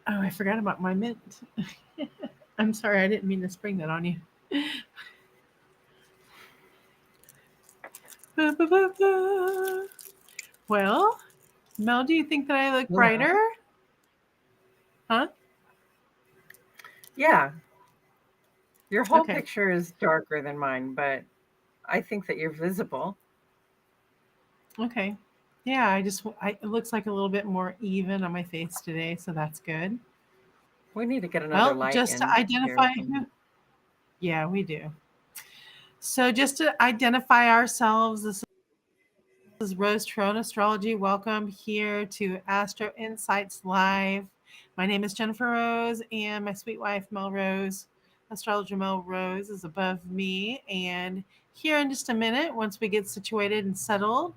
Oh, I forgot about my mint. I'm sorry, I didn't mean to spring that on you. Ba, ba, ba, ba. Well, Mel, do you think that I look Hello. brighter? Huh? Yeah, your whole Okay. picture is darker than mine, but I think that you're visible. Okay. Yeah, it looks like a little bit more even on my face today, so that's good. We need to get another Well, light just to in here. identify yeah, we do. So just to identify ourselves, this is Rose Trone Astrology. Welcome here to Astro Insights Live. My name is Jennifer Rose, and my sweet wife, Mel Rose, astrologer Mel Rose, is above me. And here in just a minute, once we get situated and settled,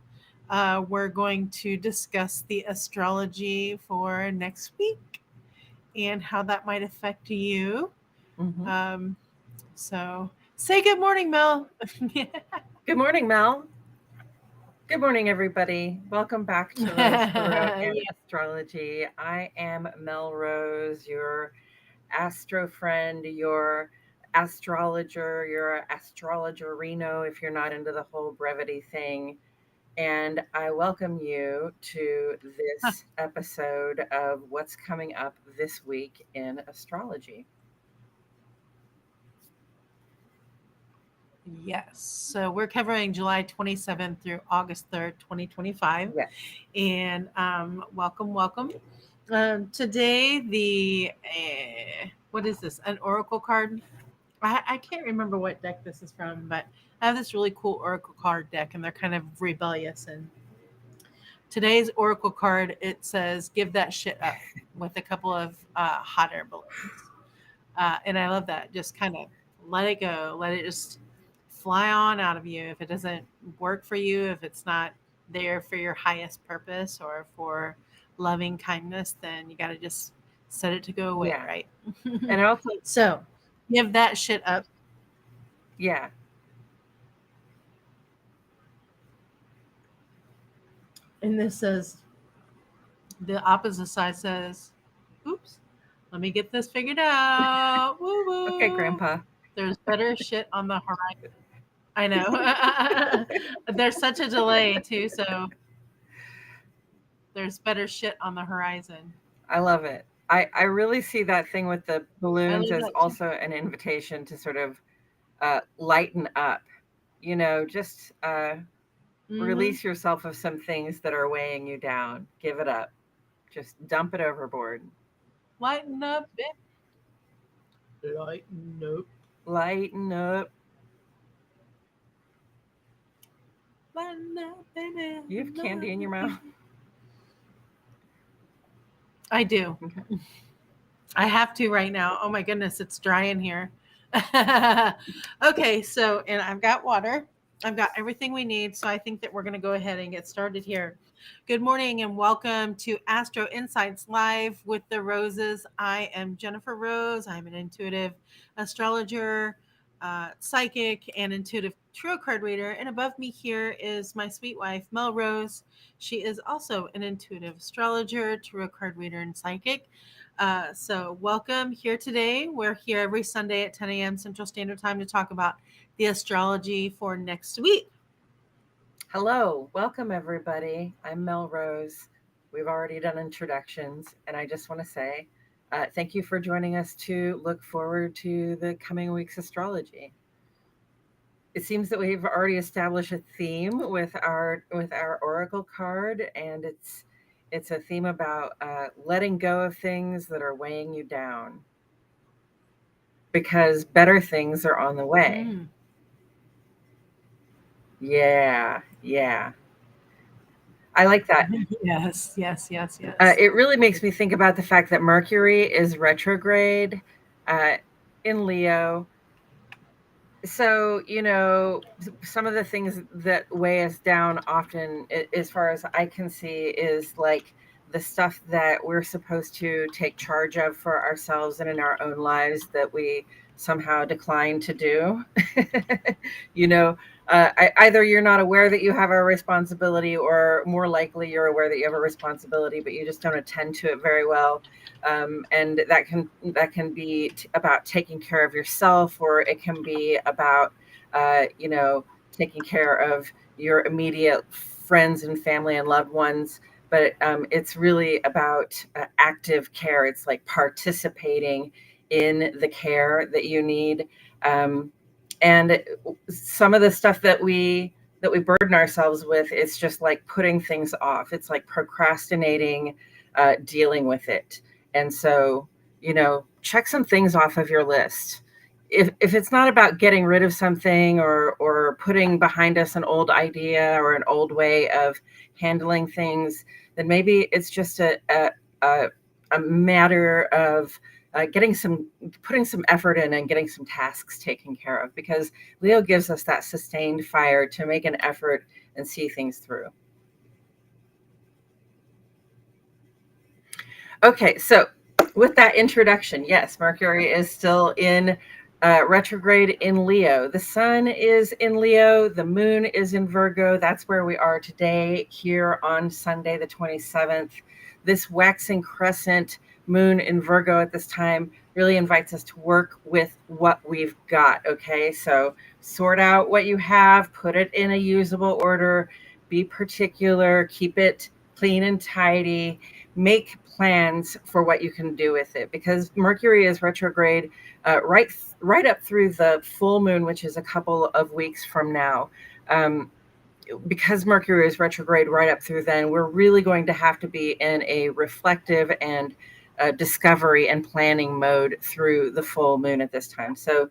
we're going to discuss the astrology for next week and how that might affect you. Hmm. Um, so say good morning, Mel. Good morning, Mel. Good morning, everybody. Welcome back to Rose Tarot and Yeah. Astrology. I am Mel Rose, your astro friend, your astrologer, your astrologerino if you're not into the whole brevity thing. And I welcome you to this episode of what's coming up this week in astrology. Yes. So we're covering July 27th through August 3rd, 2025. Yes. And welcome, welcome. Today, what is this? An oracle card? I can't remember what deck this is from, but I have this really cool oracle card deck, and they're kind of rebellious. And today's oracle card, it says, "Give that shit up," with a couple of hot air balloons. And I love that. Just kind of let it go. Let it just fly on out of you. If it doesn't work for you, if it's not there for your highest purpose or for loving kindness, then you got to just set it to go away, Yeah. right? And also, So give that shit up. yeah. And this says, the opposite side says, oops, let me get this figured out. Woo Okay, woo. Grandpa. There's better shit on the horizon. I know. There's such a delay too, so there's better shit on the horizon. I love it. I really see that thing with the I balloons love as that too. also an invitation to sort of lighten up, just Hmm. release yourself of some things that are weighing you down. Give it up. Just dump it overboard. Lighten up, baby. Lighten up. Lighten up. Lighten up, baby. You have candy in your Love mouth. you. I do. Okay. I have to right now. Oh my goodness, it's dry in here. Okay, so, and I've got water. I've got everything we need. So I think that we're going to go ahead and get started here. Good morning and welcome to Astro Insights Live with the Roses. I am Jennifer Rose. I'm an intuitive astrologer, psychic, and intuitive tarot card reader. And above me here is my sweet wife, Mel Rose. She is also an intuitive astrologer, tarot card reader, and psychic. So, welcome here today. We're here every Sunday at 10 a.m. Central Standard Time to talk about the astrology for next week. Hello. Welcome, everybody. I'm Mel Rose. We've already done introductions, and I just want to say thank you for joining us to look forward to the coming week's astrology. It seems that we've already established a theme with our oracle card, and it's a theme about letting go of things that are weighing you down because better things are on the way. Mm. Yeah, yeah. I like that. Yes, yes, yes, yes. It really makes me think about the fact that Mercury is retrograde uh, in Leo. So, some of the things that weigh us down often, as far as I can see, is like the stuff that we're supposed to take charge of for ourselves and in our own lives that we somehow decline to do. you know, either you're not aware that you have a responsibility, or more likely you're aware that you have a responsibility, but you just don't attend to it very well. And that can be about taking care of yourself, or it can be about taking care of your immediate friends and family and loved ones. But it's really about active care. It's like participating in the care that you need. And some of the stuff that we burden ourselves with, it's just like putting things off. It's like procrastinating dealing with it. And so, check some things off of your list. If it's not about getting rid of something, or putting behind us an old idea or an old way of handling things, then maybe it's just a matter of putting some effort in and getting some tasks taken care of, because Leo gives us that sustained fire to make an effort and see things through. Okay, so with that introduction, yes, Mercury is still in retrograde in Leo. The sun is in Leo. The moon is in Virgo. That's where we are today, here on Sunday, the 27th. This waxing crescent moon in Virgo at this time really invites us to work with what we've got. Okay, so sort out what you have, put it in a usable order, be particular, keep it clean and tidy, make plans for what you can do with it, because Mercury is retrograde right up through the full moon, which is a couple of weeks from now. Because Mercury is retrograde right up through then, we're really going to have to be in a reflective and discovery and planning mode through the full moon at this time. So,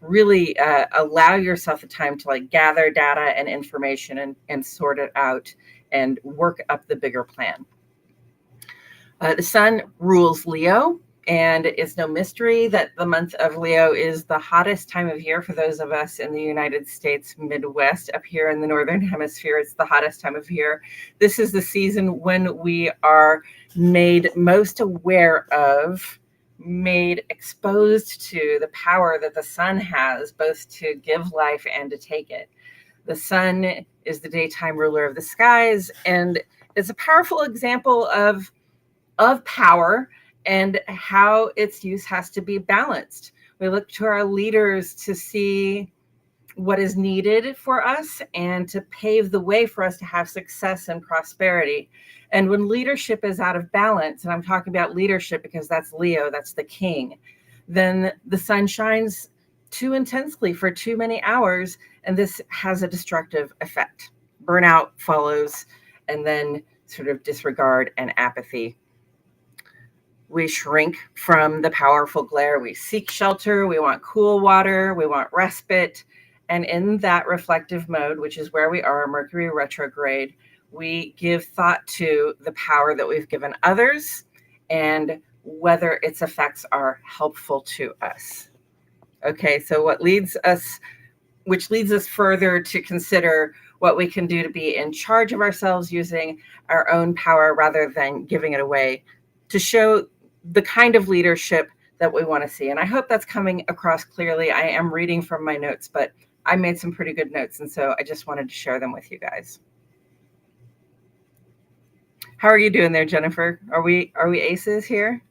really allow yourself the time to like gather data and information and sort it out and work up the bigger plan. The sun rules Leo, and it's no mystery that the month of Leo is the hottest time of year for those of us in the United States Midwest. Up here in the Northern Hemisphere, it's the hottest time of year. This is the season when we are made most aware of, made exposed to the power that the sun has, both to give life and to take it. The sun is the daytime ruler of the skies, and it's a powerful example of power and how its use has to be balanced. We look to our leaders to see what is needed for us and to pave the way for us to have success and prosperity. And when leadership is out of balance, and I'm talking about leadership because that's Leo, that's the king, then the sun shines too intensely for too many hours, and this has a destructive effect. Burnout follows, and then sort of disregard and apathy. We shrink from the powerful glare. We seek shelter. We want cool water. We want respite. And in that reflective mode, which is where we are, Mercury retrograde, we give thought to the power that we've given others and whether its effects are helpful to us. Okay, so which leads us further to consider what we can do to be in charge of ourselves using our own power rather than giving it away, to show the kind of leadership that we want to see. And I hope that's coming across clearly. I am reading from my notes, but I made some pretty good notes, and so I just wanted to share them with you guys. How are you doing there, Jennifer? Are we aces here?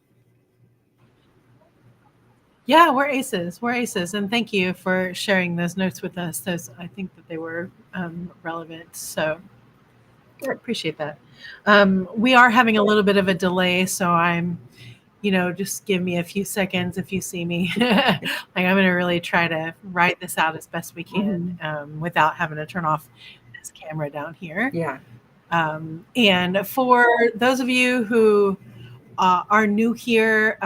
Yeah, we're aces. We're aces. And thank you for sharing those notes with us. I think that they were relevant. So I appreciate that. We are having a little bit of a delay, so I'm, just give me a few seconds if you see me. Like, I'm going to really try to write this out as best we can without having to turn off this camera down here. Yeah. And for those of you who are new here,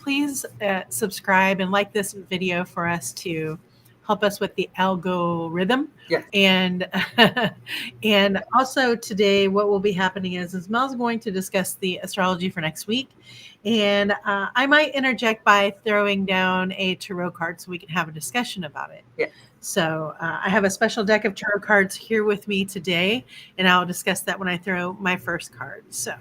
please subscribe and like this video for us to help us with the algorithm. Yes. And also today, what will be happening is Mel's going to discuss the astrology for next week. And I might interject by throwing down a tarot card so we can have a discussion about it. Yeah. So I have a special deck of tarot cards here with me today, and I'll discuss that when I throw my first card. So,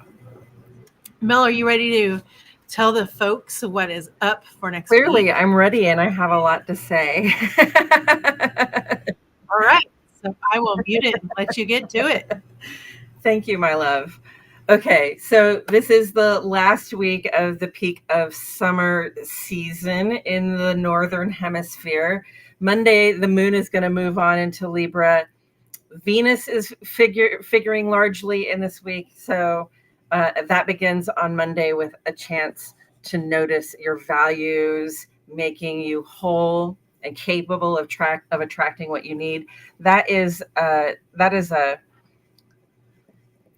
Mel, are you ready to tell the folks what is up for next week? Clearly, I'm ready, and I have a lot to say. All right. So I will mute it and let you get to it. Thank you, my love. Okay, so this is the last week of the peak of summer season in the Northern Hemisphere. Monday, the moon is going to move on into Libra. Venus is figuring largely in this week. So that begins on Monday with a chance to notice your values, making you whole and capable of attracting what you need. That is an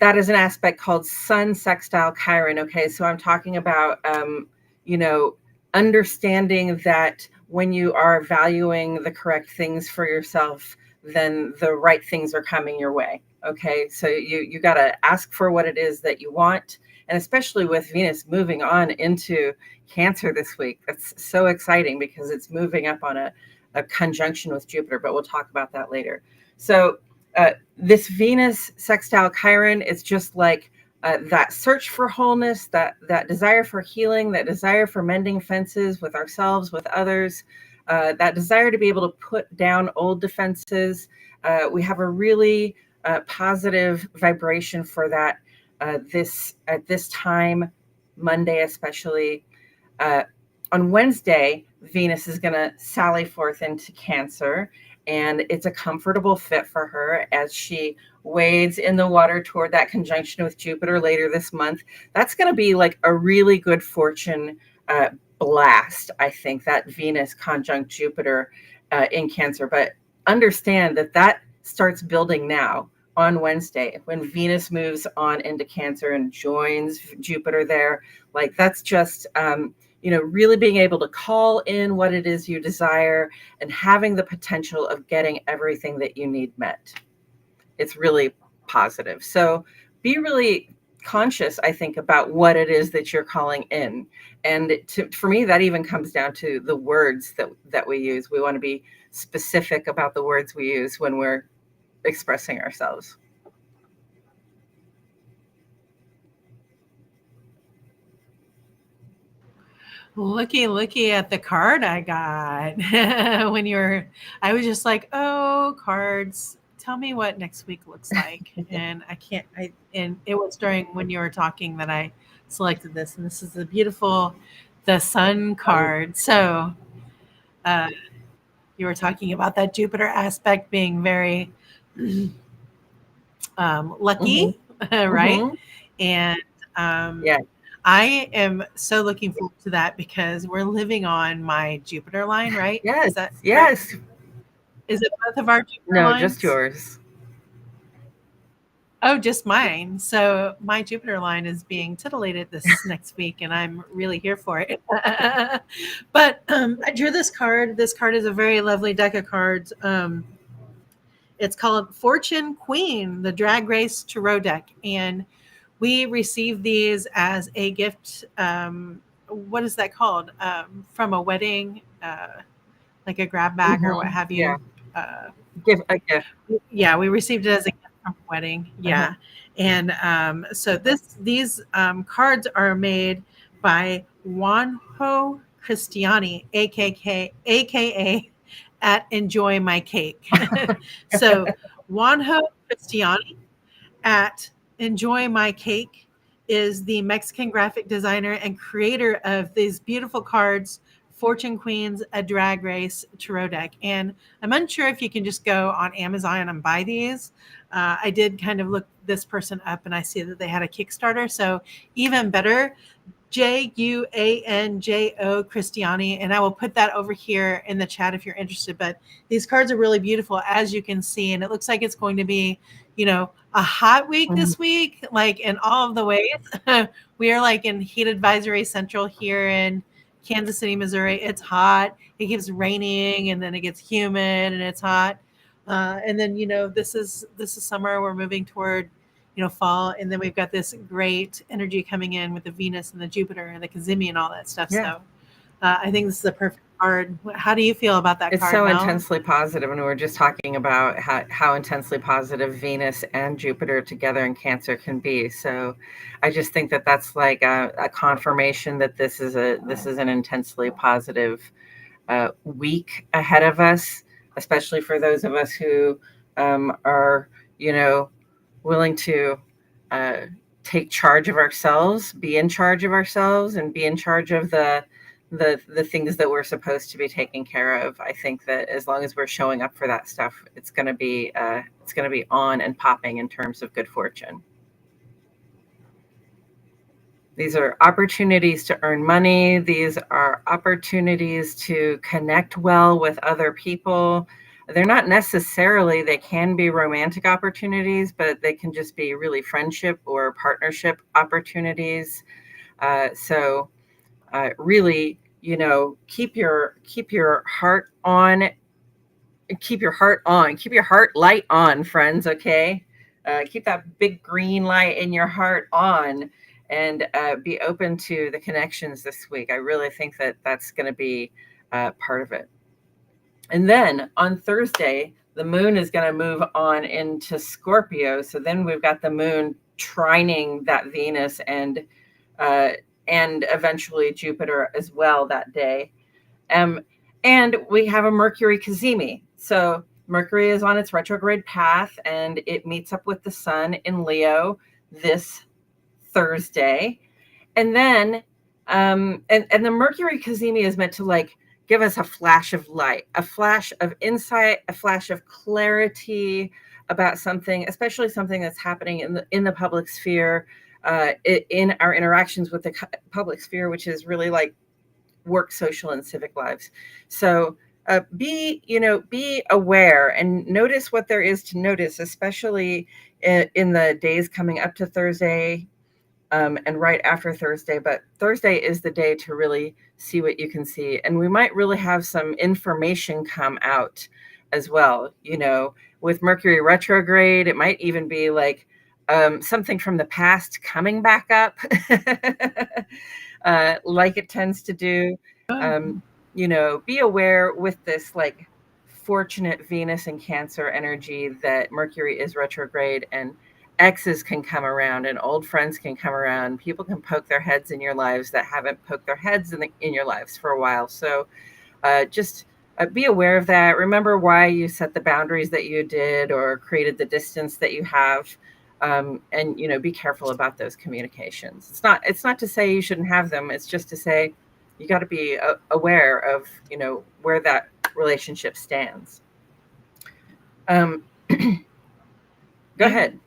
aspect called Sun sextile Chiron. Okay, so I'm talking about understanding that when you are valuing the correct things for yourself, then the right things are coming your way. Okay, so you got to ask for what it is that you want, and especially with Venus moving on into Cancer this week, that's so exciting because it's moving up on a conjunction with Jupiter. But we'll talk about that later. So this Venus sextile Chiron is just like that search for wholeness, that desire for healing, that desire for mending fences with ourselves, with others, that desire to be able to put down old defenses. We have a really positive vibration for that at this time, Monday especially. On Wednesday, Venus is going to sally forth into Cancer, and it's a comfortable fit for her as she wades in the water toward that conjunction with Jupiter later this month. That's going to be like a really good fortune blast, I think, that Venus conjunct Jupiter in Cancer. But understand that starts building now on Wednesday when Venus moves on into Cancer and joins Jupiter there. Like that's just really being able to call in what it is you desire and having the potential of getting everything that you need met. It's really positive. So be really conscious, I think, about what it is that you're calling in. And for me, that even comes down to the words that we use. We want to be specific about the words we use when we're expressing ourselves. Looky at the card I got when I was just like, oh, cards, tell me what next week looks like. And and it was during when you were talking that I selected this. And this is the Sun card. So you were talking about that Jupiter aspect being very lucky, right? Mm-hmm. And Yeah. I am so looking forward to that because we're living on my Jupiter line, right? Yes. Is that yes. correct? Is it both of our Jupiter No, lines? just yours. Oh, just mine. So my Jupiter line is being titillated this next week, and I'm really here for it. But I drew this card. This card is a very lovely deck of cards. It's called Fortune Queen, the Drag Race Tarot deck, and we received these as a gift. What is that called? From a wedding, like a grab bag or what have you. Yeah. Give a gift. Yeah, we received it as a gift from a wedding. Yeah. And so these cards are made by Juanjo Cristiani, aka at Enjoy My Cake. So Juanjo Cristiani at Enjoy My Cake is the Mexican graphic designer and creator of these beautiful cards, Fortune Queens, a Drag Race Tarot deck. And I'm unsure if you can just go on Amazon and buy these. I did kind of look this person up and I see that they had a Kickstarter. So even better, Juanjo Cristiani, and I will put that over here in the chat if you're interested. But these cards are really beautiful, as you can see, and it looks like it's going to be, a hot week this week, like in all of the ways. We are like in heat advisory central here in Kansas City, Missouri. It's hot. It keeps raining, and then it gets humid, and it's hot. And then this is summer. We're moving toward fall, and then we've got this great energy coming in with the Venus and the Jupiter and the Cazimi and all that stuff. Yeah. So I think this is a perfect card. How do you feel about that It's card, so Mel? intensely positive, and we were just talking about how intensely positive Venus and Jupiter together in Cancer can be. So I just think that that's like a confirmation that this is an intensely positive week ahead of us. especially for those of us who are, willing to uh, take charge of ourselves, be in charge of ourselves, and be in charge of the things that we're supposed to be taking care of. I think that as long as we're showing up for that stuff, it's going to be on and popping in terms of good fortune. These are opportunities to earn money. These are opportunities to connect well with other people. They're not necessarily, they can be romantic opportunities, but they can just be really friendship or partnership opportunities. So really, keep your heart on, keep your heart light on, friends. Okay. Keep that big green light in your heart on, and be open to the connections this week. I really think that that's going to be part of it. And then on Thursday, the moon is going to move on into Scorpio. So then we've got the moon trining that Venus and eventually Jupiter as well that day. And we have a Mercury cazimi. So Mercury is on its retrograde path, and it meets up with the sun in Leo this Thursday. And then, and the Mercury cazimi is meant to like give us a flash of light, a flash of insight, a flash of clarity about something, especially something that's happening in the public sphere, in our interactions with the public sphere, which is really like work, social, and civic lives. So be aware and notice what there is to notice, especially in the days coming up to Thursday, and right after Thursday. But Thursday is the day to really see what you can see. And we might really have some information come out as well. With Mercury retrograde, it might even be like something from the past coming back up, like it tends to do. Be aware with this like fortunate Venus and Cancer energy that Mercury is retrograde, and exes can come around and old friends can come around. People can poke their heads in your lives that haven't poked their heads in your lives for a while. So just be aware of that. Remember why you set the boundaries that you did or created the distance that you have. And be careful about those communications. It's not to say you shouldn't have them. It's just to say you got to be aware of where that relationship stands. Go ahead.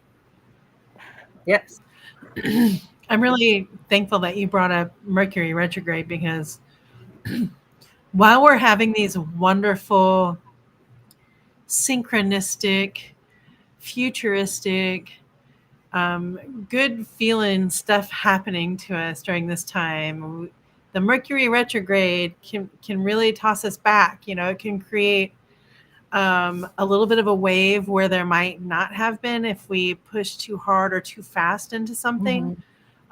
Yes. I'm really thankful that you brought up Mercury retrograde, because while we're having these wonderful, synchronistic, futuristic, good feeling stuff happening to us during this time, the Mercury retrograde can really toss us back. It can create a little bit of a wave where there might not have been if we push too hard or too fast into something.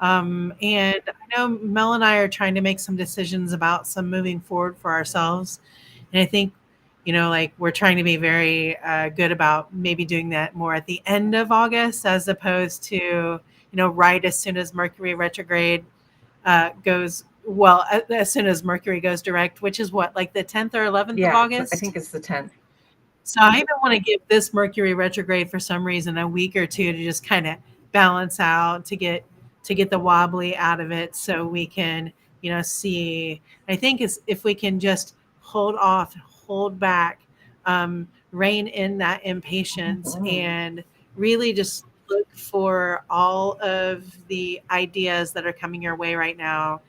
Mm-hmm. And I know Mel and I are trying to make some decisions about some moving forward for ourselves. And I think, like we're trying to be very good about maybe doing that more at the end of August, as opposed to, right as soon as Mercury retrograde goes, well, as soon as Mercury goes direct, which is what, like the 10th or 11th of August? I think it's the 10th. So I even want to give this Mercury retrograde for some reason a week or two to just kind of balance out, to get the wobbly out of it, so we can, see. I think if we can just hold off, hold back, rein in that impatience, Mm-hmm. and really just look for all of the ideas that are coming your way right now.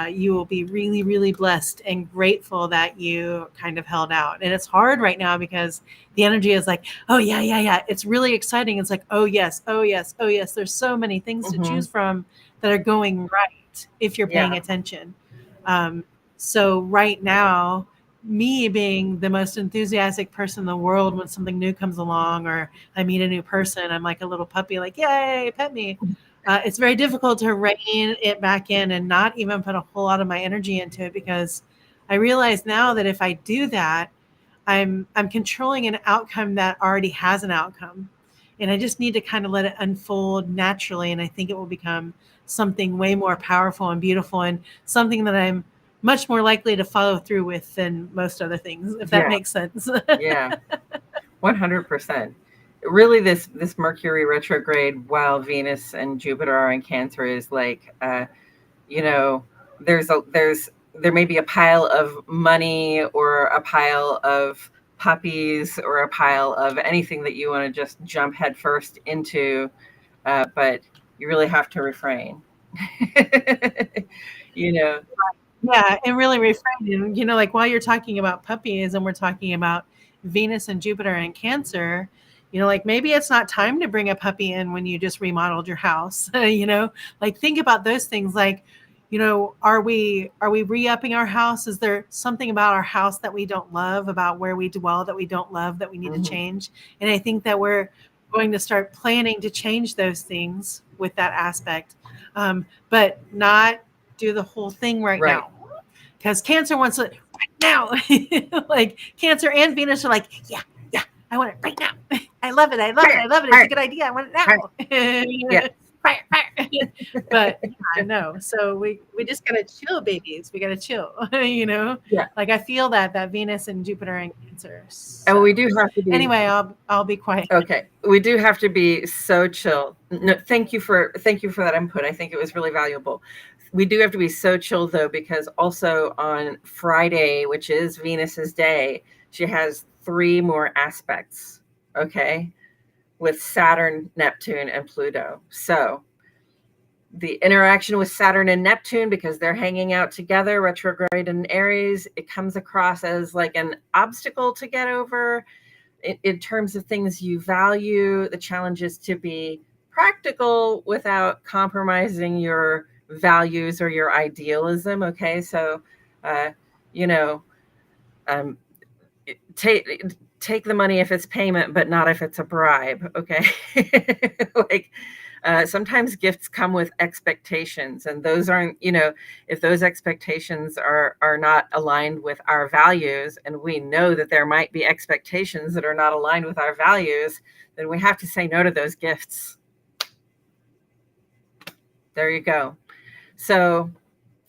You will be really, really blessed and grateful that you kind of held out. And it's hard right now because the energy is like, oh, yeah, yeah, yeah. It's really exciting. It's like, oh, yes, oh, yes, oh, yes. There's so many things to choose from that are going right if you're paying attention. So right now, me being the most enthusiastic person in the world, when something new comes along or I meet a new person, I'm like a little puppy, like, yay, pet me. It's very difficult to rein it back in and not even put a whole lot of my energy into it, because I realize now that if I do that, I'm controlling an outcome that already has an outcome, and I just need to kind of let it unfold naturally. And I think it will become something way more powerful and beautiful, and something that I'm much more likely to follow through with than most other things, if that makes sense. Yeah, 100%. Really, this Mercury retrograde, while Venus and Jupiter are in Cancer, is like, you know, there may be a pile of money or a pile of puppies or a pile of anything that you want to just jump headfirst into, but you really have to refrain. you know. Yeah, and really refraining. Like while you're talking about puppies and we're talking about Venus and Jupiter and Cancer, like maybe it's not time to bring a puppy in when you just remodeled your house. Like think about those things. Like, are we re-upping our house? Is there something about our house that we don't love, about where we dwell that we don't love, that we need to change? And I think that we're going to start planning to change those things with that aspect, but not do the whole thing right now, because Cancer wants it right now. Like Cancer and Venus are like, yeah, I want it right now. I love it. It's a good idea. I want it now. But I know. So we just gotta chill, babies. We gotta chill. Like I feel that Venus and Jupiter and Cancer. So. And we do have to be. Anyway, I'll be quiet. Okay, we do have to be so chill. No, thank you for that input. I think it was really valuable. We do have to be so chill though, because also on Friday, which is Venus's day, she has 3 more aspects. Okay, with Saturn, Neptune, and Pluto. So the interaction with Saturn and Neptune, because they're hanging out together, retrograde in Aries, it comes across as like an obstacle to get over in terms of things you value. The challenge is to be practical without compromising your values or your idealism. Okay, so take the money if it's payment, but not if it's a bribe. Okay. Like sometimes gifts come with expectations, and those aren't, if those expectations are not aligned with our values, and we know that there might be expectations that are not aligned with our values, then we have to say no to those gifts. There you go. So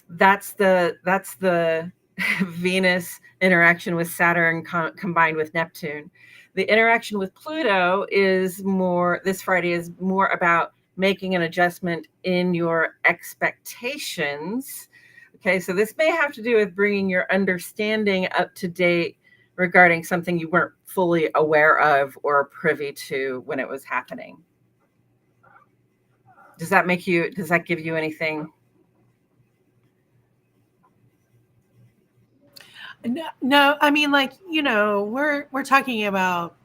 that's the Venus interaction with Saturn combined with Neptune. The interaction with Pluto is this Friday is more about making an adjustment in your expectations. Okay, so this may have to do with bringing your understanding up to date regarding something you weren't fully aware of or privy to when it was happening. Does that give you anything? No, I mean, like, we're talking about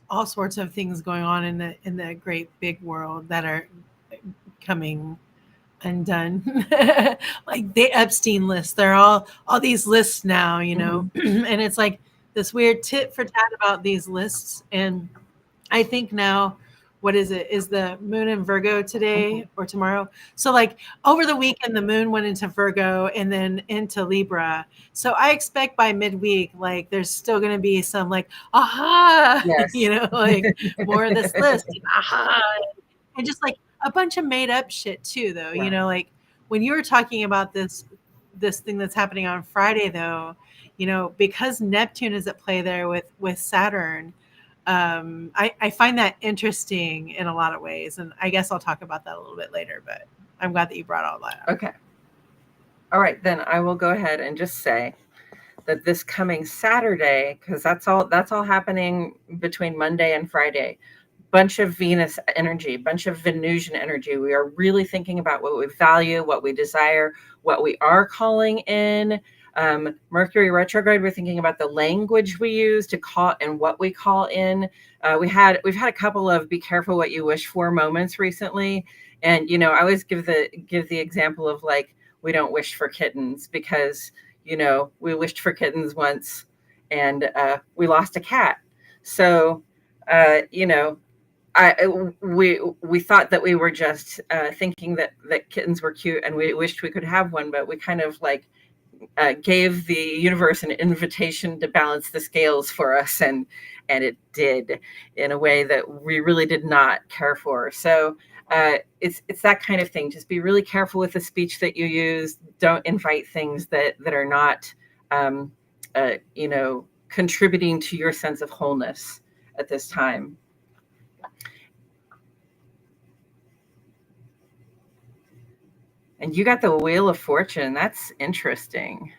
all sorts of things going on in the great big world that are coming undone. Like the Epstein list. There are all these lists now, and it's like this weird tit for tat about these lists. And I think now, what is it? Is the moon in Virgo today or tomorrow? So like over the weekend, the moon went into Virgo and then into Libra. So I expect by midweek, like there's still going to be some like, aha, yes. Like more of this list, aha, and just like a bunch of made up shit too, though. Yeah. Like when you were talking about this thing that's happening on Friday, though, because Neptune is at play there with Saturn. I find that interesting in a lot of ways, and I guess I'll talk about that a little bit later, but I'm glad that you brought all that up. Okay. All right, then I will go ahead and just say that this coming Saturday, because that's all happening between Monday and Friday, bunch of Venus energy, bunch of Venusian energy. We are really thinking about what we value, what we desire, what we are calling in. Mercury retrograde, we're thinking about the language we use to call and what we call in. We've had a couple of be careful what you wish for moments recently, and I always give the example of like, we don't wish for kittens because we wished for kittens once and we lost a cat. So we thought that we were just thinking that kittens were cute and we wished we could have one, but we kind of like gave the universe an invitation to balance the scales for us, and it did in a way that we really did not care for. So it's that kind of thing. Just be really careful with the speech that you use. Don't invite things that are not, contributing to your sense of wholeness at this time. And you got the Wheel of Fortune. That's interesting.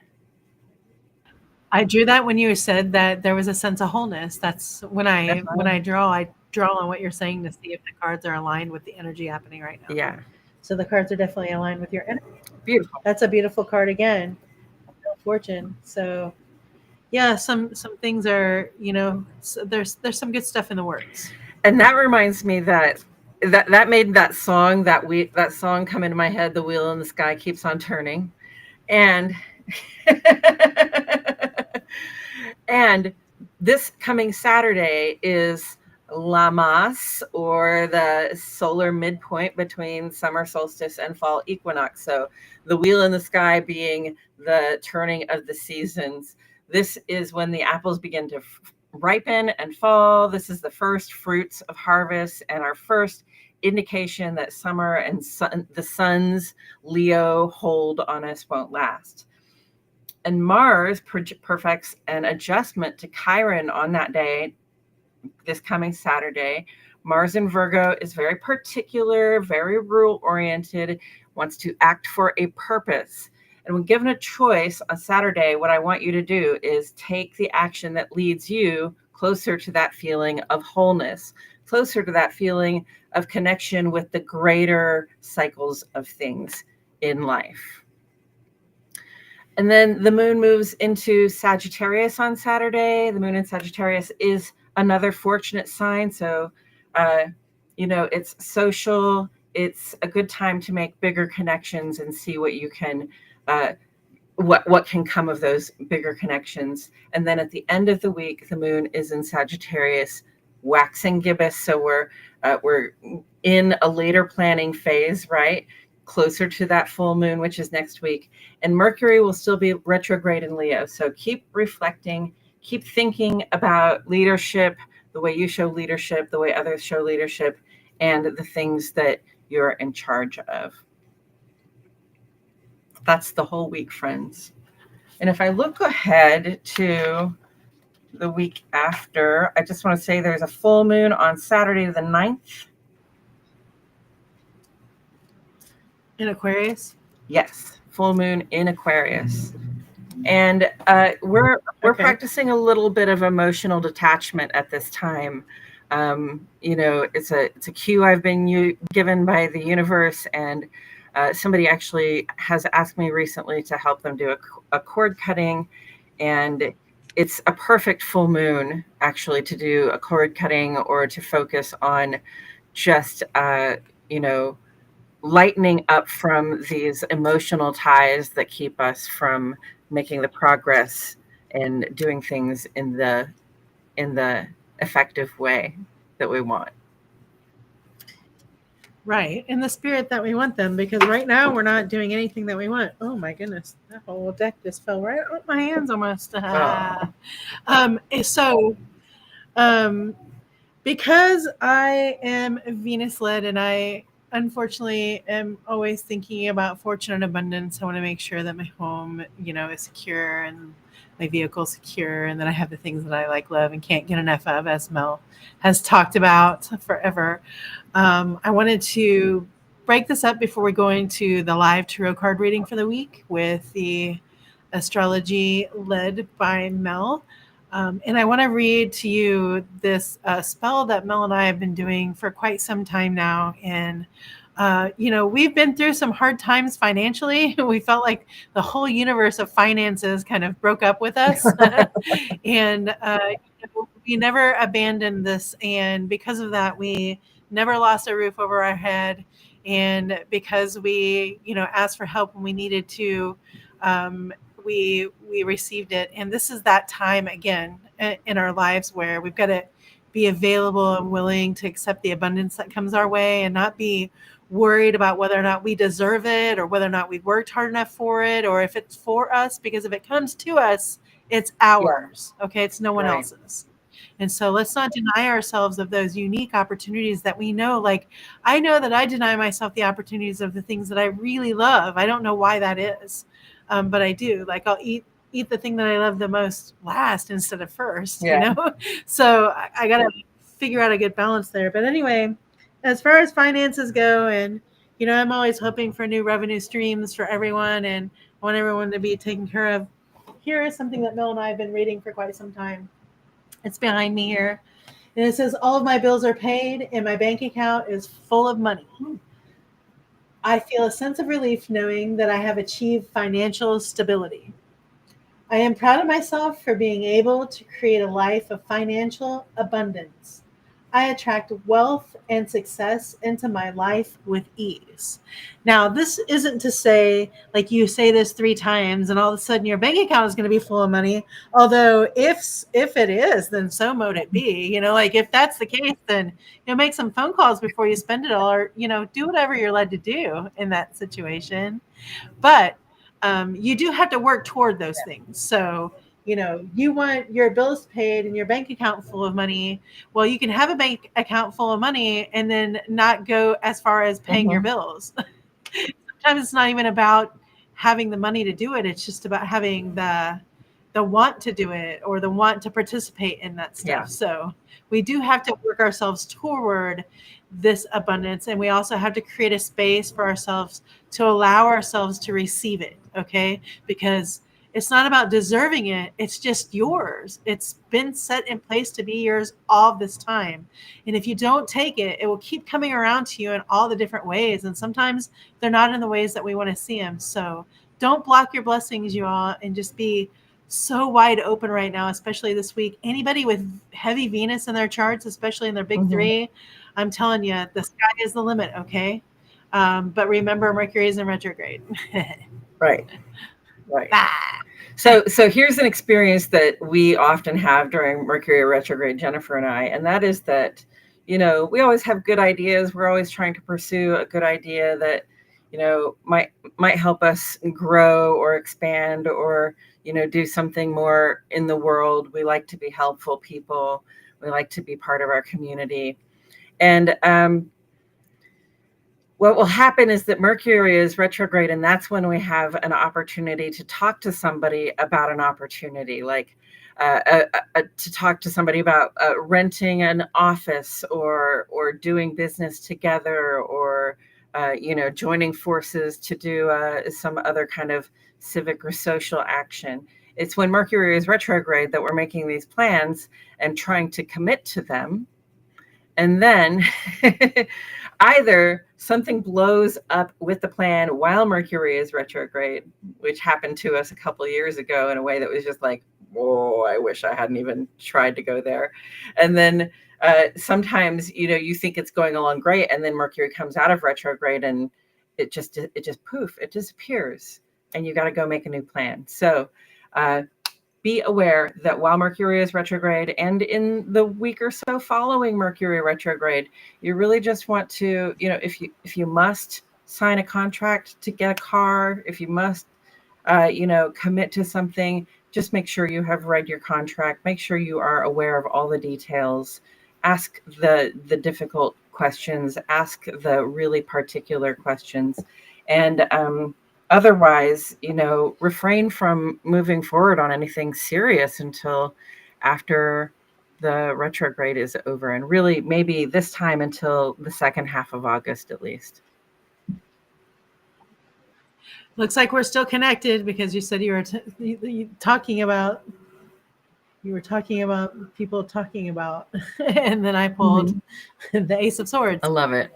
I drew that when you said that there was a sense of wholeness. That's when I draw on what you're saying to see if the cards are aligned with the energy happening right now. Yeah. So the cards are definitely aligned with your energy. Beautiful. That's a beautiful card again. Fortune. So yeah, some things are, there's some good stuff in the works. And that reminds me that made that song come into my head. The wheel in the sky keeps on turning, and and this coming Saturday is Lammas, or the solar midpoint between summer solstice and fall equinox. So the wheel in the sky being the turning of the seasons. This is when the apples begin to ripen and fall. This is the first fruits of harvest and our first indication that summer and the sun's Leo hold on us won't last. And Mars perfects an adjustment to Chiron on that day, this coming Saturday. Mars in Virgo is very particular, very rule oriented, wants to act for a purpose. And when given a choice on Saturday, what I want you to do is take the action that leads you closer to that feeling of wholeness, closer to that feeling of connection with the greater cycles of things in life. And then the moon moves into Sagittarius on Saturday. The moon in Sagittarius is another fortunate sign. So, it's social. It's a good time to make bigger connections and see what you can, what can come of those bigger connections. And then at the end of the week, the moon is in Sagittarius, waxing gibbous. So we're in a later planning phase, right? Closer to that full moon, which is next week. And Mercury will still be retrograde in Leo. So keep reflecting, keep thinking about leadership, the way you show leadership, the way others show leadership, and the things that you're in charge of. That's the whole week, friends. And if I look ahead to the week after, I just want to say there's a full moon on Saturday the 9th. In Aquarius? Yes, full moon in Aquarius. And we're practicing a little bit of emotional detachment at this time. It's a cue I've been given by the universe, and somebody actually has asked me recently to help them do a cord cutting, and it's a perfect full moon actually to do a cord cutting or to focus on just lightening up from these emotional ties that keep us from making the progress and doing things in the effective way that we want. Right, in the spirit that we want them, because right now we're not doing anything that we want. Oh my goodness, that whole deck just fell right on my hands almost. Because I am Venus led, and I unfortunately am always thinking about fortune and abundance. I want to make sure that my home, is secure, and my vehicle secure, and that I have the things that I like, love, and can't get enough of, as Mel has talked about forever. I wanted to break this up before we go into the live tarot card reading for the week with the astrology led by Mel. And I want to read to you this spell that Mel and I have been doing for quite some time now. And, we've been through some hard times financially. We felt like the whole universe of finances kind of broke up with us. And we never abandoned this. And because of that, we never lost a roof over our head. And because we, asked for help when we needed to, we received it. And this is that time again in our lives where we've got to be available and willing to accept the abundance that comes our way, and not be worried about whether or not we deserve it, or whether or not we've worked hard enough for it, or if it's for us, because if it comes to us, it's ours. Okay. It's no one else's. And so let's not deny ourselves of those unique opportunities that we know. Like, I know that I deny myself the opportunities of the things that I really love. I don't know why that is, but I do. Like, I'll eat the thing that I love the most last instead of first, you Yeah. know? So I got to figure out a good balance there. But anyway, as far as finances go, and, I'm always hoping for new revenue streams for everyone, and I want everyone to be taken care of. Here is something that Mel and I have been reading for quite some time. It's behind me here. And it says, all of my bills are paid and my bank account is full of money. I feel a sense of relief knowing that I have achieved financial stability. I am proud of myself for being able to create a life of financial abundance. I attract wealth and success into my life with ease. Now, this isn't to say like you say this 3 times and all of a sudden your bank account is going to be full of money. Although if it is, then so mote it be. Like if that's the case, then make some phone calls before you spend it all, or do whatever you're led to do in that situation. But you do have to work toward those things. So, you want your bills paid and your bank account full of money. Well, you can have a bank account full of money and then not go as far as paying your bills. Sometimes it's not even about having the money to do it. It's just about having the want to do it or the want to participate in that stuff. Yeah. So we do have to work ourselves toward this abundance, and we also have to create a space for ourselves to allow ourselves to receive it. Okay, because it's not about deserving it. It's just yours. It's been set in place to be yours all this time. And if you don't take it, it will keep coming around to you in all the different ways. And sometimes they're not in the ways that we want to see them. So don't block your blessings, you all, and just be so wide open right now, especially this week. Anybody with heavy Venus in their charts, especially in their big three, I'm telling you, the sky is the limit. Okay. But remember, Mercury is in retrograde. Right. So here's an experience that we often have during Mercury retrograde, Jennifer and I, and that is that, we always have good ideas. We're always trying to pursue a good idea that, might help us grow or expand or, do something more in the world. We like to be helpful people. We like to be part of our community. And what will happen is that Mercury is retrograde, and that's when we have an opportunity to talk to somebody about an opportunity, like to talk to somebody about renting an office or doing business together, or joining forces to do some other kind of civic or social action. It's when Mercury is retrograde that we're making these plans and trying to commit to them. And then either something blows up with the plan while Mercury is retrograde, which happened to us a couple of years ago in a way that was just like, whoa, I wish I hadn't even tried to go there. And then sometimes, you think it's going along great, and then Mercury comes out of retrograde and it just poof, it disappears, and you got to go make a new plan. So be aware that while Mercury is retrograde and in the week or so following Mercury retrograde, you really just want to, if you must sign a contract to get a car, if you must, commit to something, just make sure you have read your contract. Make sure you are aware of all the details. Ask the difficult questions. Ask the really particular questions. And otherwise, refrain from moving forward on anything serious until after the retrograde is over, and really maybe this time until the second half of August at least. Looks like we're still connected, because you said you were talking about people talking about, and then I pulled the Ace of Swords. I love it.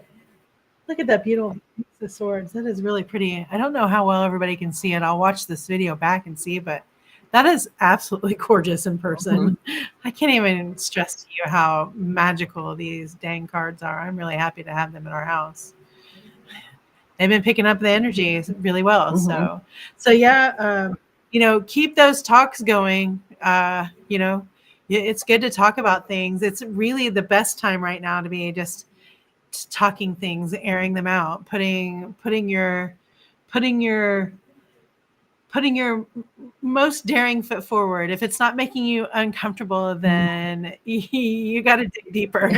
Look at that beautiful Ace of Swords. That is really pretty. I don't know how well everybody can see it. I'll watch this video back and see, but that is absolutely gorgeous in person. I can't even stress to you how magical these dang cards are. I'm really happy to have them in our house. They've been picking up the energy really well. So yeah, keep those talks going. It's good to talk about things. It's really the best time right now to be just talking things, airing them out, putting your most daring foot forward. If it's not making you uncomfortable, then you got to dig deeper.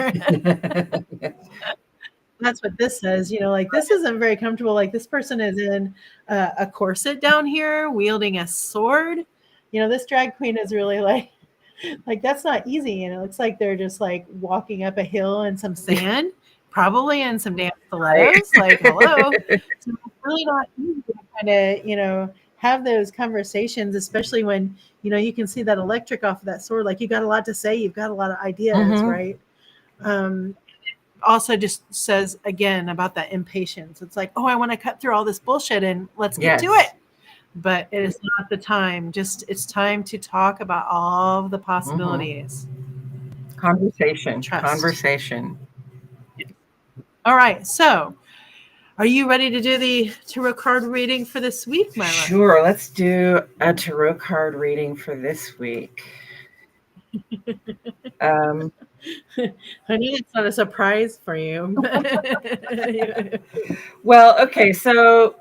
That's what this says. Like this isn't very comfortable. Like this person is in a corset down here, wielding a sword. This drag queen is really like that's not easy. And it looks like they're just like walking up a hill in some sand, probably in some damn stilettos. Like, hello. So it's really not easy to kind of, have those conversations, especially when, you can see that electric off of that sword. Like you got a lot to say. You've got a lot of ideas, right? Also just says again about that impatience. It's like, oh, I want to cut through all this bullshit and let's get to it. But it is not the time. It's time to talk about all of the possibilities. Conversation. Trust. Conversation. All right. So are you ready to do the tarot card reading for this week, Myla? Sure. Let's do a tarot card reading for this week. I know it's not a surprise for you. Well, okay. So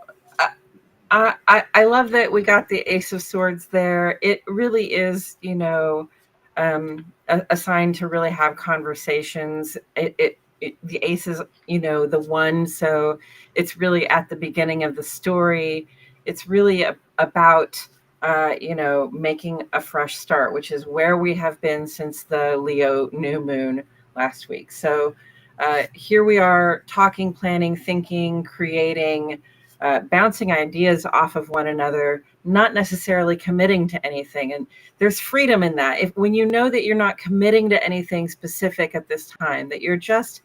I love that we got the Ace of Swords there. It really is, a sign to really have conversations. The Ace is, the one. So it's really at the beginning of the story. It's really about, making a fresh start, which is where we have been since the Leo new moon last week. So here we are talking, planning, thinking, creating, bouncing ideas off of one another, not necessarily committing to anything. And there's freedom in that. When you know that you're not committing to anything specific at this time, that you're just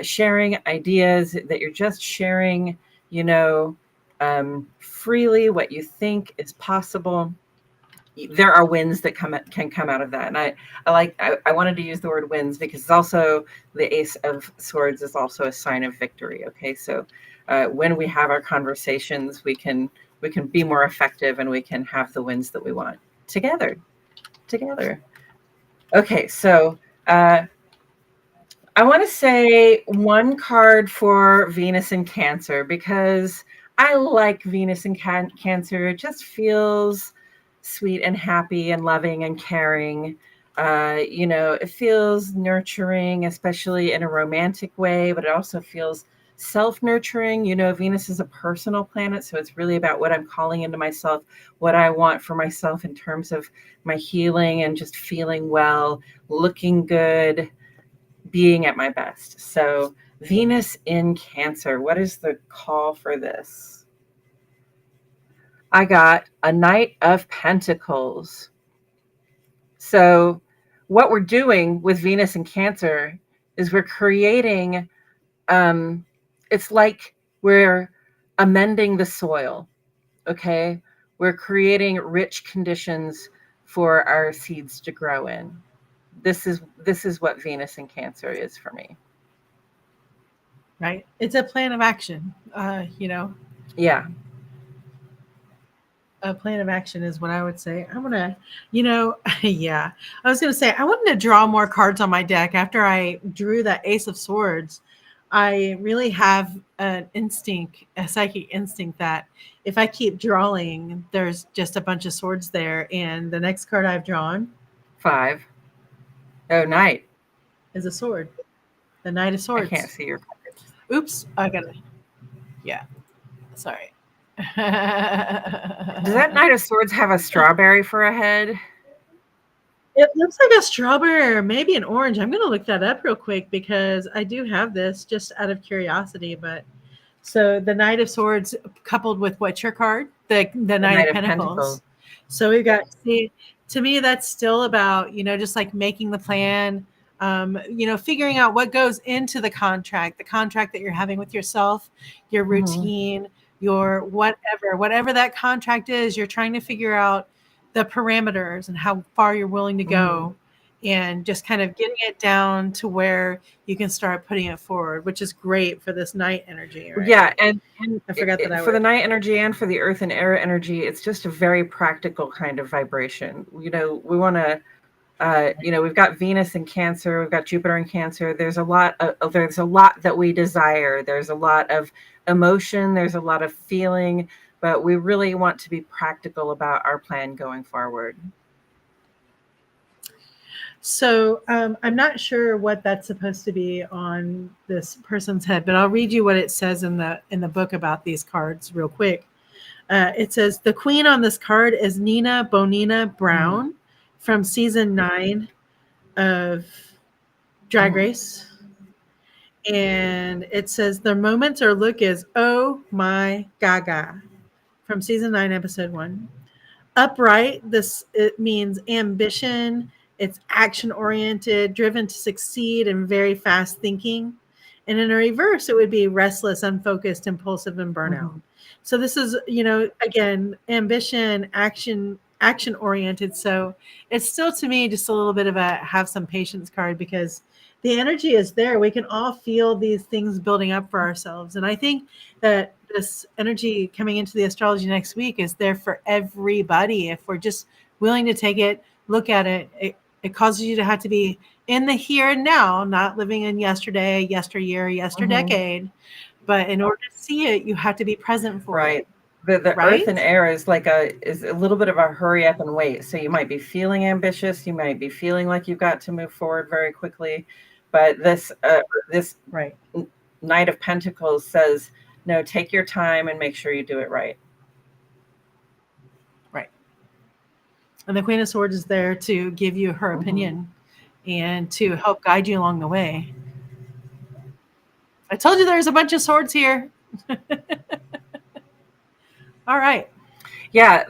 sharing ideas, that you're just sharing, freely what you think is possible, there are wins that can come out of that. And I wanted to use the word wins because it's also the Ace of Swords is also a sign of victory. Okay, so when we have our conversations, we can be more effective and we can have the wins that we want together. Okay, so I want to say one card for Venus in Cancer because I like Venus in Cancer. It just feels sweet and happy and loving and caring. It feels nurturing, especially in a romantic way, but it also feels self-nurturing. Venus is a personal planet, so it's really about what I'm calling into myself, what I want for myself in terms of my healing and just feeling well, looking good, being at my best. So Venus in Cancer, what is the call for this? I got a Knight of Pentacles. So what we're doing with Venus in Cancer is we're creating, it's like we're amending the soil, okay? We're creating rich conditions for our seeds to grow in. This is what Venus in Cancer is for me. Right. It's a plan of action, Yeah. A plan of action is what I would say. I'm going to, yeah, I was going to say, I wanted to draw more cards on my deck after I drew that Ace of Swords. I really have a psychic instinct that if I keep drawing, there's just a bunch of swords there. And the next card I've drawn 5. Oh, Knight is a sword. The Knight of Swords. I can't see your cards. Oops. I got it. Yeah. Sorry. Does that Knight of Swords have a strawberry for a head? It looks like a strawberry or maybe an orange. I'm going to look that up real quick because I do have this just out of curiosity. But so the Knight of Swords coupled with what's your card? The Knight of Pentacles. So we've got, to me, that's still about, just like making the plan, figuring out what goes into the contract that you're having with yourself, your routine, your whatever that contract is, you're trying to figure out the parameters and how far you're willing to go and just kind of getting it down to where you can start putting it forward, which is great for this night energy. Right? Yeah. And I forgot that for the night energy and for the earth and air energy, it's just a very practical kind of vibration. We want to, we've got Venus in Cancer, we've got Jupiter in Cancer. There's a lot that we desire. There's a lot of emotion. There's a lot of feeling, but we really want to be practical about our plan going forward. So I'm not sure what that's supposed to be on this person's head, but I'll read you what it says in the book about these cards real quick. It says the queen on this card is Nina Bonina Brown from season 9 of Drag Race. And it says the moment or look is oh my gaga from season 9 episode 1. Upright, this it means ambition, it's action oriented, driven to succeed, and very fast thinking. And in a reverse, it would be restless, unfocused, impulsive, and burnout. So this is, again, ambition, action oriented. So it's still, to me, just a little bit of a have some patience card, because the energy is there. We can all feel these things building up for ourselves. And I think that this energy coming into the astrology next week is there for everybody. If we're just willing to take it, look at it, it causes you to have to be in the here and now, not living in yesterday, yesteryear, yesterdecade. But in order to see it, you have to be present for it. The right? earth and air is like a little bit of a hurry up and wait. So you might be feeling ambitious, you might be feeling like you've got to move forward very quickly, but this right. Knight of Pentacles says, no, take your time and make sure you do it right. Right. And the Queen of Swords is there to give you her opinion and to help guide you along the way. I told you there's a bunch of swords here. All right. Yeah,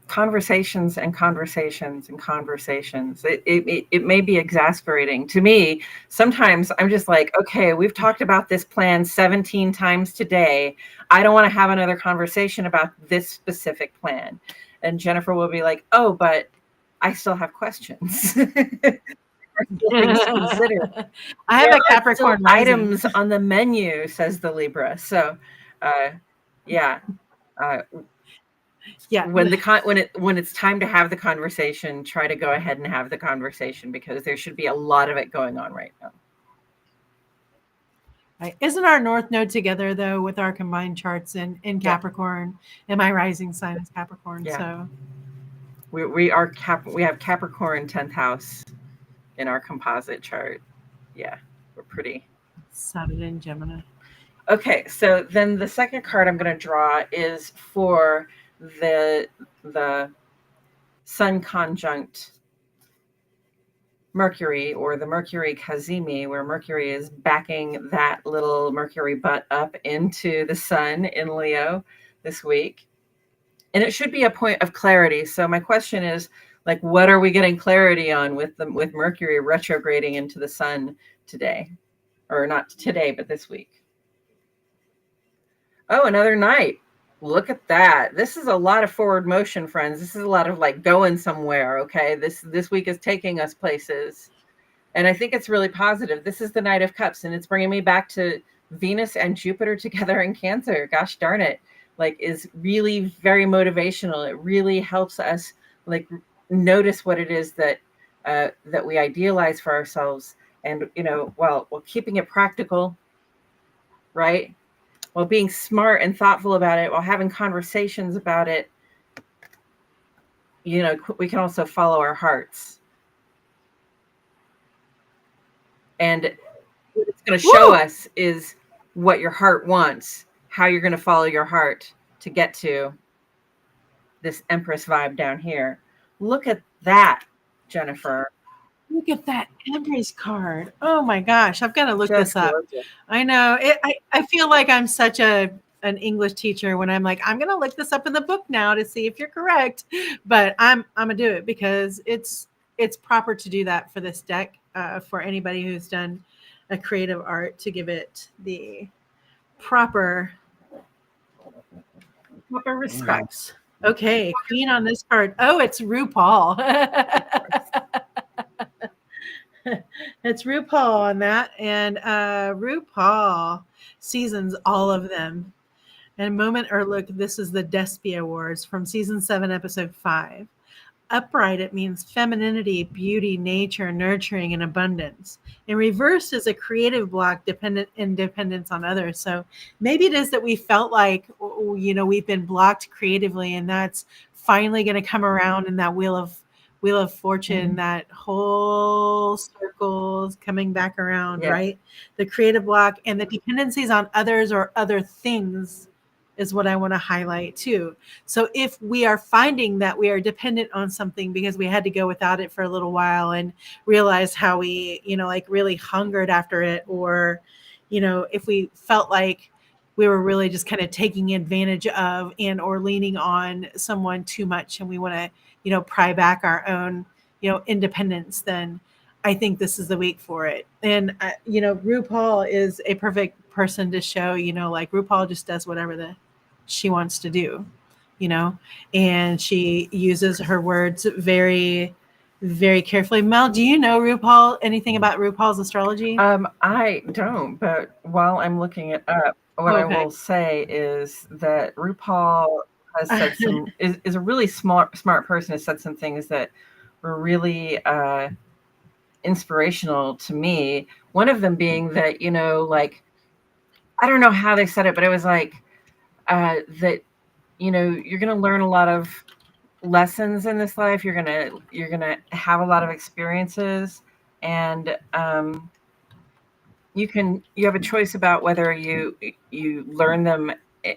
conversations and conversations and conversations. It may be exasperating to me. Sometimes I'm just like, okay, we've talked about this plan 17 times today. I don't want to have another conversation about this specific plan. And Jennifer will be like, oh, but I still have questions. Things to consider. I have a Capricorn items on the menu, says the Libra. So, yeah. When it's time to have the conversation, try to go ahead and have the conversation, because there should be a lot of it going on right now. Right. Isn't our North Node together though with our combined charts in Capricorn? And my rising sign is Capricorn. Yeah. So we have Capricorn 10th house in our composite chart. Yeah, we're pretty. Saturn in Gemini. Okay, so then the second card I'm going to draw is for the Sun conjunct Mercury, or the Mercury Kazemi, where Mercury is backing that little Mercury butt up into the Sun in Leo this week. And it should be a point of clarity. So my question is, like, what are we getting clarity on with Mercury retrograding into the Sun today? Or not today, but this week. Oh, another night. Look at that. This is a lot of forward motion, friends. This is a lot of like going somewhere, okay? This week is taking us places. And I think it's really positive. This is the Knight of Cups, and it's bringing me back to Venus and Jupiter together in Cancer. Gosh darn it. Like, is really very motivational. It really helps us like notice what it is that we idealize for ourselves. And, while keeping it practical, right? While being smart and thoughtful about it, while having conversations about it, we can also follow our hearts. And what it's going to show us is what your heart wants, how you're going to follow your heart to get to this Empress vibe down here. Look at that, Jennifer. Look at that Empress card. Oh my gosh, I've got to look this up. I know. I feel like I'm such an English teacher when I'm like, I'm going to look this up in the book now to see if you're correct. But I'm going to do it because it's proper to do that for this deck, for anybody who's done a creative art, to give it the proper respects. Okay, Queen on this card. Oh, it's RuPaul. It's RuPaul on that, and RuPaul seasons all of them. And moment or look, this is the Despia Awards from season 7, episode 5. upright, it means femininity, beauty, nature, nurturing, and abundance. And reversed is a creative block, independence on others. So maybe it is that we felt like, we've been blocked creatively, and that's finally going to come around in that wheel of fortune, that whole circles coming back around, Yes. right? The creative block and the dependencies on others or other things is what I want to highlight too. So if we are finding that we are dependent on something because we had to go without it for a little while and realize how we, like really hungered after it, or, if we felt like we were really just kind of taking advantage of and or leaning on someone too much, and we want to, pry back our own, independence, then I think this is the week for it. And, RuPaul is a perfect person to show, like RuPaul just does whatever she wants to do, and she uses her words very, very carefully. Mel, do you know RuPaul, anything about RuPaul's astrology? I don't, but while I'm looking it up, what I Okay. will say is that RuPaul has said is a really smart person, has said some things that were really inspirational to me. One of them being that, like, I don't know how they said it, but it was like that, you're going to learn a lot of lessons in this life. You're going to have a lot of experiences, and you have a choice about whether you learn them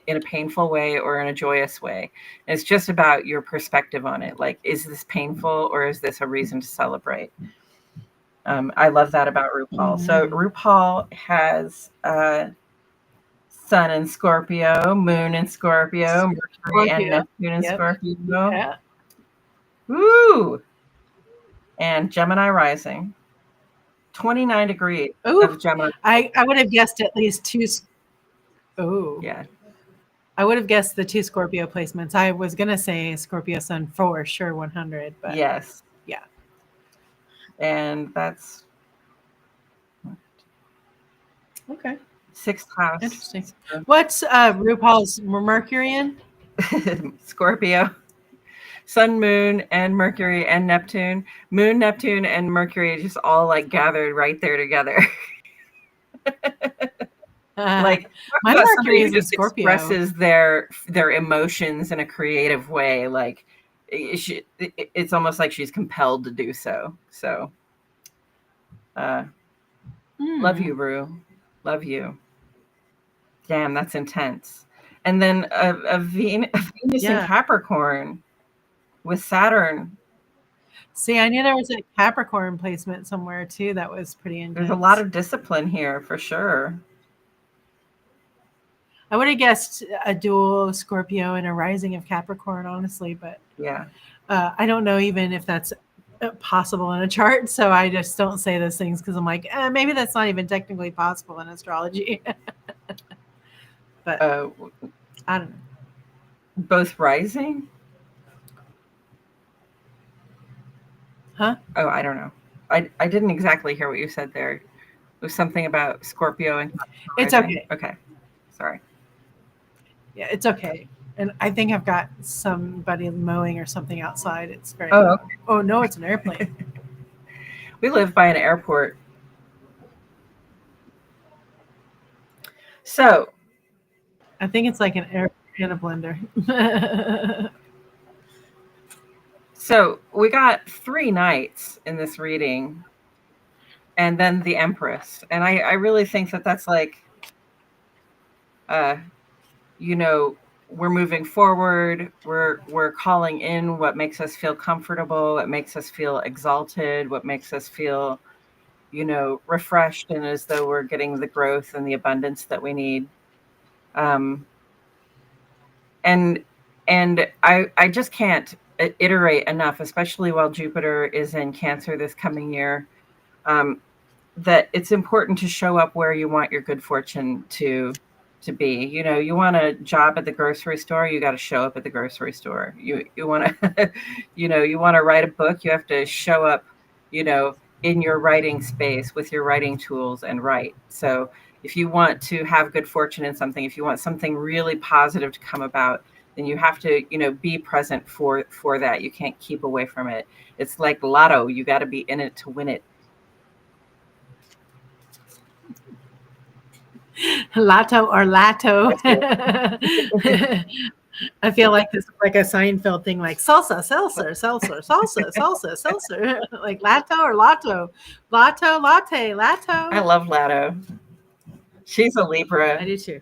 in a painful way or in a joyous way. And it's just about your perspective on it. Like, is this painful or is this a reason to celebrate? I love that about RuPaul. So RuPaul has Sun in Scorpio, Moon in Scorpio, Mercury and Neptune in Scorpio. Yeah. Woo! And Gemini rising. 29 degrees of Gemini. I would have guessed at least two. Oh. Yeah. I would have guessed the two Scorpio placements. I was going to say Scorpio Sun for sure 100, but yes. Yeah. And that's okay. Sixth house. Interesting. What's RuPaul's Mercury in? Scorpio. Sun, Moon, and Mercury and Neptune. Moon, Neptune, and Mercury just all like gathered right there together. Like my Mercury is a Scorpio. Expresses their emotions in a creative way. Like it's almost like she's compelled to do so. So, love you, Ru. Love you. Damn, that's intense. And then a Venus in Capricorn with Saturn. See, I knew there was a Capricorn placement somewhere too. That was pretty intense. There's a lot of discipline here for sure. I would have guessed a dual Scorpio and a rising of Capricorn, honestly, but yeah, I don't know even if that's possible in a chart. So I just don't say those things because I'm like, maybe that's not even technically possible in astrology. But I don't know. Both rising? Huh? Oh, I don't know. I didn't exactly hear what you said there. It was something about Scorpio and it's okay. Okay. Sorry. Yeah, it's okay. And I think I've got somebody mowing or something outside. It's very okay. Oh no, it's an airplane. We live by an airport. So I think it's like an airplane and a blender. So we got 3 knights in this reading, and then the Empress. And I really think that that's like, we're moving forward. We're calling in what makes us feel comfortable, what makes us feel exalted, what makes us feel, refreshed and as though we're getting the growth and the abundance that we need. And I just can't iterate enough, especially while Jupiter is in Cancer this coming year, that it's important to show up where you want your good fortune to be. You want a job at the grocery store, you got to show up at the grocery store. You want to, you want to write a book, you have to show up, in your writing space with your writing tools and write. So if you want to have good fortune in something, if you want something really positive to come about, then you have to, be present for that. You can't keep away from it. It's like lotto. You got to be in it to win it. Lato or Lato. That's it. I feel like this is like a Seinfeld thing, like salsa, seltzer, salsa, salsa, salsa, seltzer, like Lato or Lato, Lato, latte, Lato. I love Lotto. She's a I Libra. do too.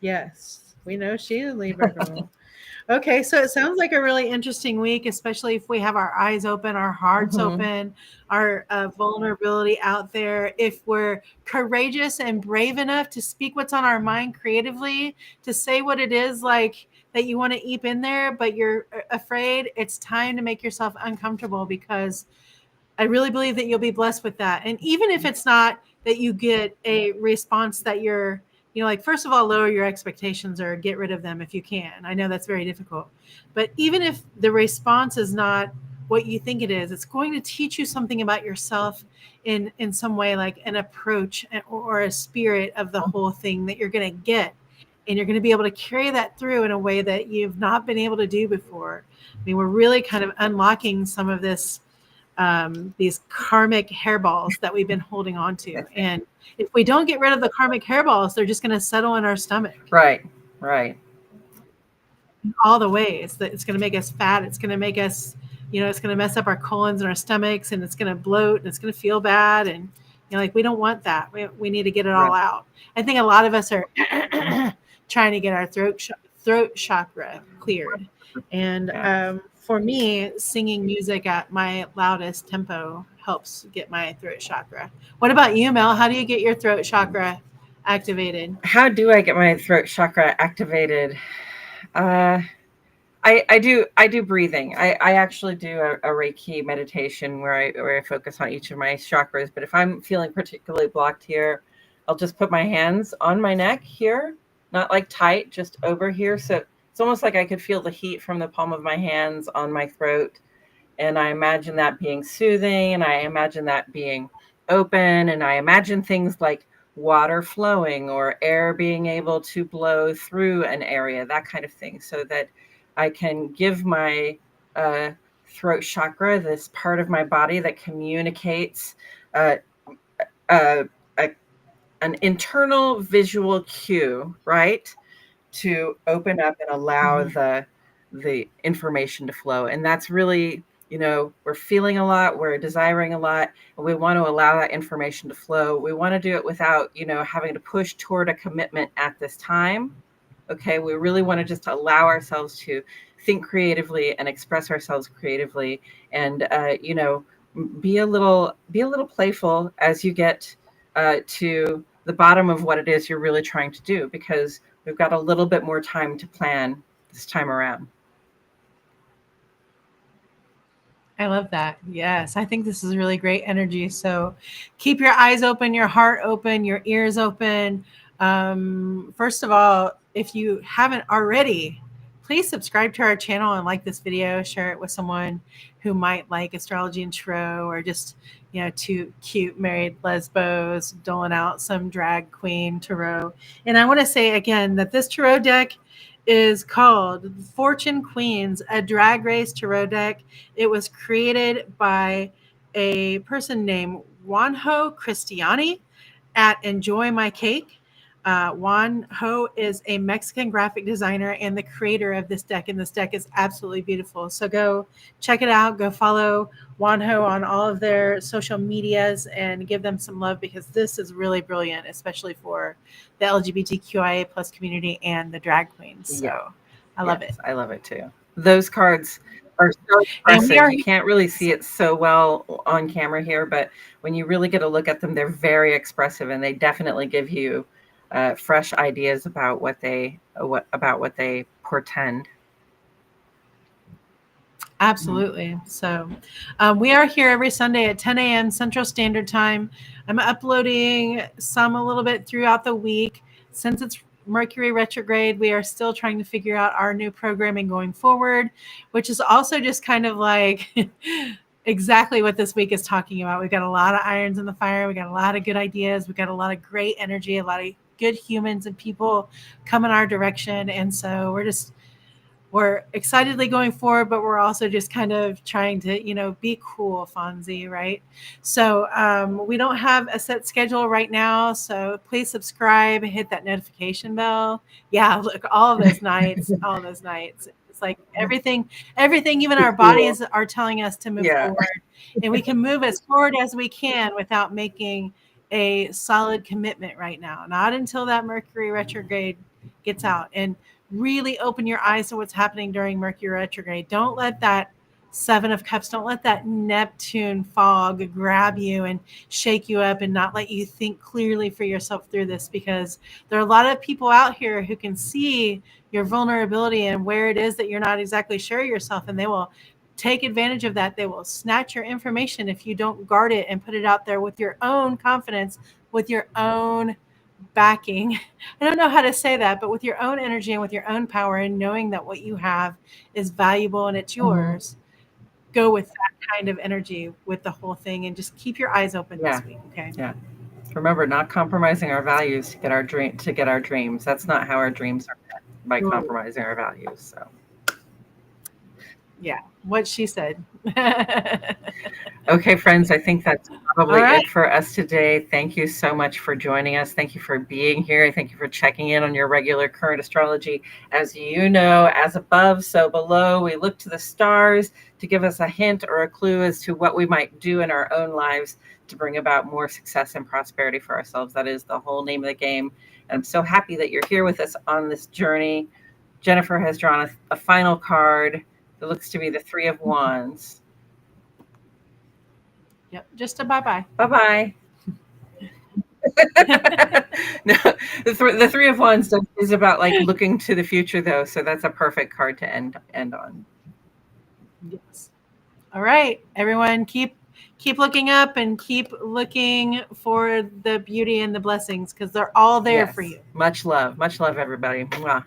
Yes, we know she's a Libra girl. Okay, so it sounds like a really interesting week, especially if we have our eyes open, our hearts Mm-hmm. open, our vulnerability out there. If we're courageous and brave enough to speak what's on our mind creatively, to say what it is like that you want to eep in there, but you're afraid, it's time to make yourself uncomfortable, because I really believe that you'll be blessed with that. And even if it's not that you get a response that you're, like, first of all, lower your expectations or get rid of them if you can. I know that's very difficult. But even if the response is not what you think it is, it's going to teach you something about yourself in some way, like an approach or a spirit of the whole thing that you're going to get. And you're going to be able to carry that through in a way that you've not been able to do before. I mean, we're really kind of unlocking some of this, these karmic hairballs that we've been holding on to. And if we don't get rid of the karmic hairballs, they're just going to settle in our stomach. Right, right. All the ways that it's going to make us fat. It's going to make us, it's going to mess up our colons and our stomachs, and it's going to bloat, and it's going to feel bad. And, like, we don't want that. We need to get it all Right. out. I think a lot of us are trying to get our throat chakra cleared. And for me, singing music at my loudest tempo helps get my throat chakra. What about you, Mel? How do you get your throat chakra activated? How do I get my throat chakra activated? Uh, I do breathing. I actually do a Reiki meditation where I focus on each of my chakras. But if I'm feeling particularly blocked here, I'll just put my hands on my neck here, not like tight, just over here. So it's almost like I could feel the heat from the palm of my hands on my throat. And I imagine that being soothing, and I imagine that being open, and I imagine things like water flowing or air being able to blow through an area, that kind of thing, so that I can give my throat chakra, this part of my body that communicates uh, uh, a, an internal visual cue, right, to open up and allow the information to flow. And that's really, we're feeling a lot, we're desiring a lot, and we want to allow that information to flow. We want to do it without, having to push toward a commitment at this time. Okay, we really want to just allow ourselves to think creatively and express ourselves creatively, and be a little playful as you get to the bottom of what it is you're really trying to do, because we've got a little bit more time to plan this time around. I love that. Yes, I think this is really great energy. So keep your eyes open, your heart open, your ears open. First of all, if you haven't already, please subscribe to our channel and like this video, share it with someone who might like astrology and tarot, or just, two cute married lesbos doling out some drag queen tarot. And I want to say again that this tarot deck is called Fortune Queens, a drag race tarot deck. It was created by a person named Juanjo Cristiani at Enjoy My Cake. Juanjo is a Mexican graphic designer and the creator of this deck, and this deck is absolutely beautiful. So go check it out. Go follow Juanjo on all of their social medias and give them some love, because this is really brilliant, especially for the LGBTQIA plus community and the drag queens. So Yeah. I love it. I love it too. Those cards are so And we expressive. are You can't really see it so well on camera here, but when you really get a look at them, they're very expressive, and they definitely give you fresh ideas about what they portend. Absolutely. So we are here every Sunday at 10 a.m. Central Standard Time. I'm uploading some a little bit throughout the week. Since it's Mercury retrograde, we are still trying to figure out our new programming going forward, which is also just kind of like exactly what this week is talking about. We've got a lot of irons in the fire. We got a lot of good ideas. We've got a lot of great energy, a lot of good humans and people come in our direction. And so we're excitedly going forward, but we're also just kind of trying to, be cool, Fonzie, right? So we don't have a set schedule right now. So please subscribe, hit that notification bell. Yeah, look, all those nights. It's like everything, even our Cool. bodies are telling us to move Yeah. forward. And we can move as forward as we can without making a solid commitment right now. Not until that Mercury retrograde gets out. And really open your eyes to what's happening during Mercury retrograde. Don't let that Seven of Cups, don't let that Neptune fog grab you and shake you up and not let you think clearly for yourself through this, because there are a lot of people out here who can see your vulnerability and where it is that you're not exactly sure yourself, and they will take advantage of that. They will snatch your information if you don't guard it and put it out there with your own confidence, with your own backing. I don't know how to say that, but with your own energy and with your own power and knowing that what you have is valuable and it's Mhm. yours, go with that kind of energy with the whole thing and just keep your eyes open Yeah. this week, okay? Yeah. Remember, not compromising our values to get our dreams. That's not how our dreams are met, by Ooh, compromising our values. So. yeah, what she said. Okay, friends, I think that's All probably right. it for us today. Thank you so much for joining us. Thank you for being here. Thank you for checking in on your regular current astrology. As you know, as above, so below, we look to the stars to give us a hint or a clue as to what we might do in our own lives to bring about more success and prosperity for ourselves. That is the whole name of the game. And I'm so happy that you're here with us on this journey. Jennifer has drawn a final card. It looks to be the Three of Wands. Yep, just a bye-bye. Bye-bye. No, the Three of Wands is about like looking to the future, though, so that's a perfect card to end on. Yes. All right, everyone, keep looking up and keep looking for the beauty and the blessings, because they're all there for Yes. you. Much love, everybody. Mwah.